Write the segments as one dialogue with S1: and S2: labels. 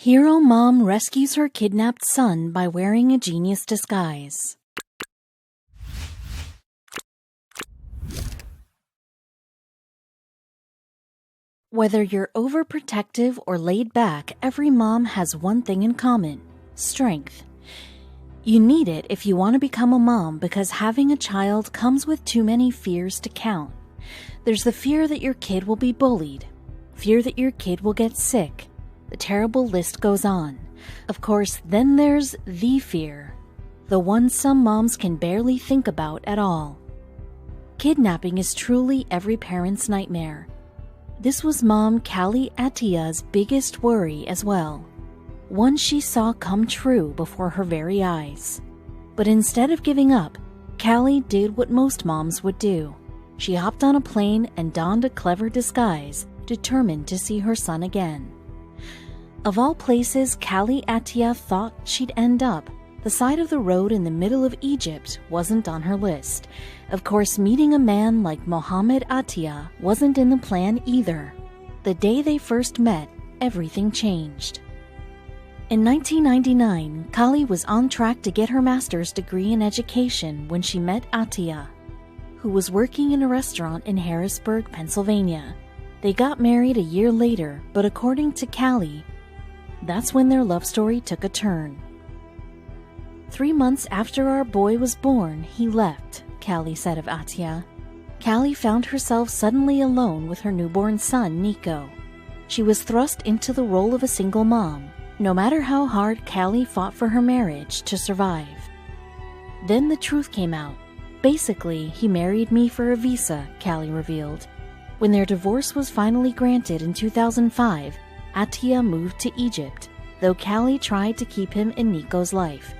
S1: Hero mom rescues her kidnapped son by wearing a genius disguise. Whether you're overprotective or laid back, every mom has one thing in common: strength. You need it if you want to become a mom, because having a child comes with too many fears to count. There's the fear that your kid will be bullied, fear that your kid will get sick. The terrible list goes on. Of course, then there's the fear, the one some moms can barely think about at all. Kidnapping is truly every parent's nightmare. This was Mom Callie Atia's biggest worry as well, one she saw come true before her very eyes. But instead of giving up, Callie did what most moms would do. She hopped on a plane and donned a clever disguise, determined to see her son again. Of all places Callie Atia thought she'd end up, the side of the road in the middle of Egypt wasn't on her list. Of course, meeting a man like Mohammed Atia wasn't in the plan either. The day they first met, everything changed. In 1999, Callie was on track to get her master's degree in education when she met Atia, who was working in a restaurant in Harrisburg, Pennsylvania. They got married a year later, but according to Callie, that's when their love story took a turn. 3 months after our boy was born, he left, Callie said of Atia. Callie found herself suddenly alone with her newborn son, Nico. She was thrust into the role of a single mom, no matter how hard Callie fought for her marriage to survive. Then the truth came out. Basically, he married me for a visa, Callie revealed. When their divorce was finally granted in 2005, Atia moved to Egypt, though Callie tried to keep him in Nico's life.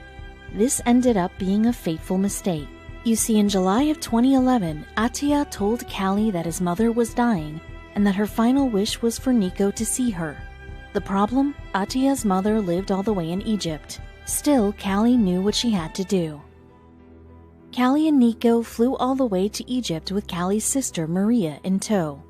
S1: This ended up being a fateful mistake. You see, in July of 2011, Atia told Callie that his mother was dying and that her final wish was for Nico to see her. The problem? Atia's mother lived all the way in Egypt. Still, Callie knew what she had to do. Callie and Nico flew all the way to Egypt with Callie's sister Maria in tow.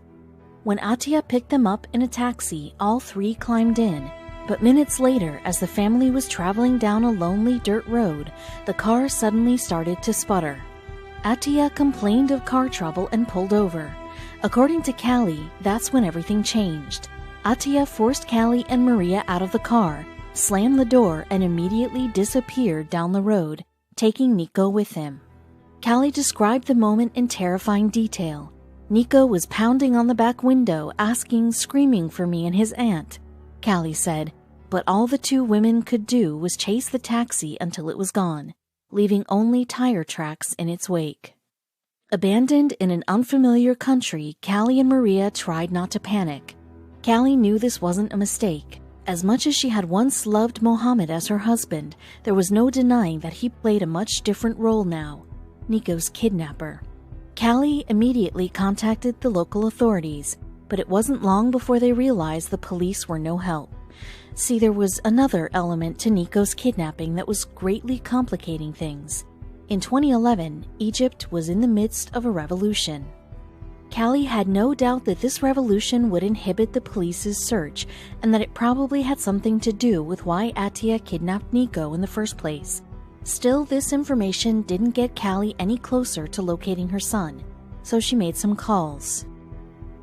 S1: When Atia picked them up in a taxi, all three climbed in, but minutes later, as the family was traveling down a lonely dirt road, the car suddenly started to sputter. Atia complained of car trouble and pulled over. According to Callie, that's when everything changed. Atia forced Callie and Maria out of the car, slammed the door, and immediately disappeared down the road, taking Nico with him. Callie described the moment in terrifying detail. Nico was pounding on the back window, asking, screaming for me and his aunt, Callie said, but all the two women could do was chase the taxi until it was gone, leaving only tire tracks in its wake. Abandoned in an unfamiliar country, Callie and Maria tried not to panic. Callie knew this wasn't a mistake. As much as she had once loved Mohammed as her husband, there was no denying that he played a much different role now, Nico's kidnapper. Callie immediately contacted the local authorities, but it wasn't long before they realized the police were no help. See, there was another element to Nico's kidnapping that was greatly complicating things. In 2011, Egypt was in the midst of a revolution. Callie had no doubt that this revolution would inhibit the police's search and that it probably had something to do with why Atia kidnapped Nico in the first place. Still, this information didn't get Callie any closer to locating her son, so she made some calls.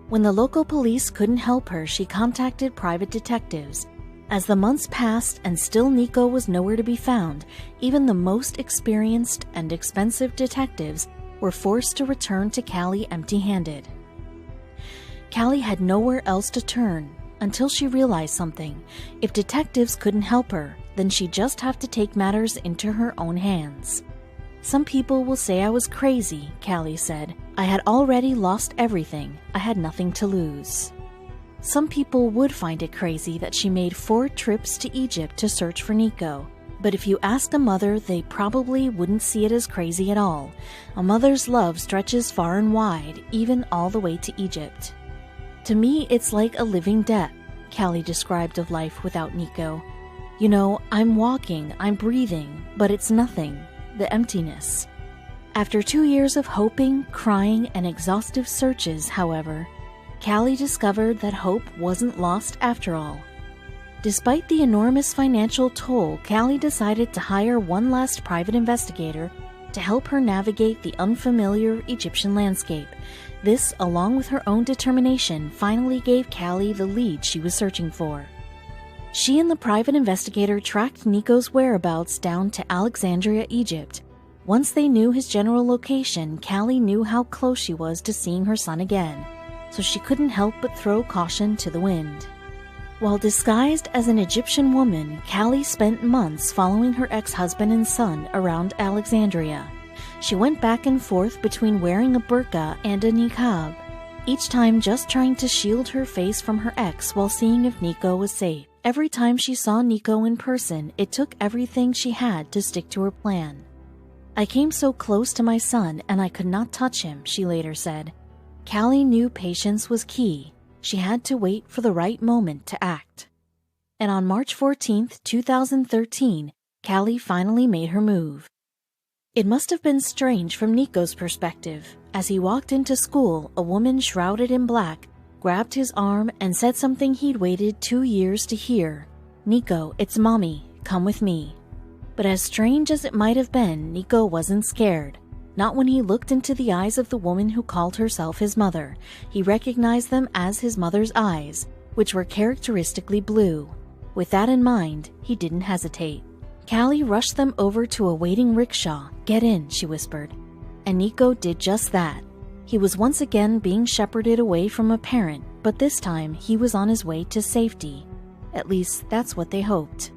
S1: When the local police couldn't help her, she contacted private detectives. As the months passed and still Nico was nowhere to be found, even the most experienced and expensive detectives were forced to return to Callie empty-handed. Callie had nowhere else to turn until she realized something. If detectives couldn't help her, then she'd just have to take matters into her own hands. Some people will say I was crazy, Callie said. I had already lost everything. I had nothing to lose. Some people would find it crazy that she made 4 trips to Egypt to search for Nico. But if you ask a mother, they probably wouldn't see it as crazy at all. A mother's love stretches far and wide, even all the way to Egypt. To me, it's like a living death, Callie described of life without Nico. You know, I'm walking, I'm breathing, but it's nothing, the emptiness. After 2 years of hoping, crying, and exhaustive searches, however, Callie discovered that hope wasn't lost after all. Despite the enormous financial toll, Callie decided to hire one last private investigator to help her navigate the unfamiliar Egyptian landscape. This, along with her own determination, finally gave Callie the lead she was searching for. She and the private investigator tracked Nico's whereabouts down to Alexandria, Egypt. Once they knew his general location, Callie knew how close she was to seeing her son again, so she couldn't help but throw caution to the wind. While disguised as an Egyptian woman, Callie spent months following her ex-husband and son around Alexandria. She went back and forth between wearing a burqa and a niqab, each time just trying to shield her face from her ex while seeing if Nico was safe. Every time she saw Nico in person, it took everything she had to stick to her plan. "I came so close to my son and I could not touch him," she later said. Callie knew patience was key. She had to wait for the right moment to act. And on March 14, 2013, Callie finally made her move. It must have been strange from Nico's perspective. As he walked into school, a woman shrouded in black grabbed his arm and said something he'd waited 2 years to hear. "Nico, it's Mommy. Come with me." But as strange as it might have been, Nico wasn't scared. Not when he looked into the eyes of the woman who called herself his mother. He recognized them as his mother's eyes, which were characteristically blue. With that in mind, he didn't hesitate. Callie rushed them over to a waiting rickshaw. "Get in," she whispered. And Nico did just that. He was once again being shepherded away from a parent, but this time he was on his way to safety. At least, that's what they hoped.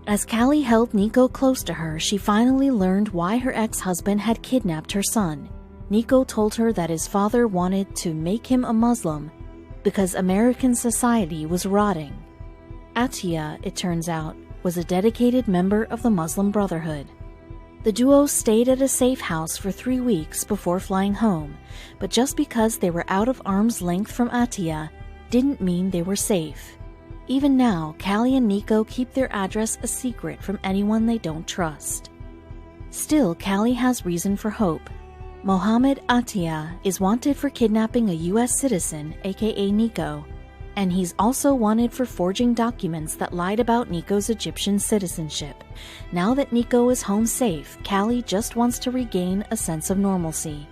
S1: As Callie held Nico close to her, she finally learned why her ex-husband had kidnapped her son. Nico told her that his father wanted to make him a Muslim because American society was rotting. Atiya, it turns out, was a dedicated member of the Muslim Brotherhood. The duo stayed at a safe house for 3 weeks before flying home, but just because they were out of arm's length from Atiya didn't mean they were safe. Even now, Callie and Nico keep their address a secret from anyone they don't trust. Still, Callie has reason for hope. Mohammed Atiya is wanted for kidnapping a U.S. citizen, aka Nico, and he's also wanted for forging documents that lied about Nico's Egyptian citizenship. Now that Nico is home safe, Callie just wants to regain a sense of normalcy.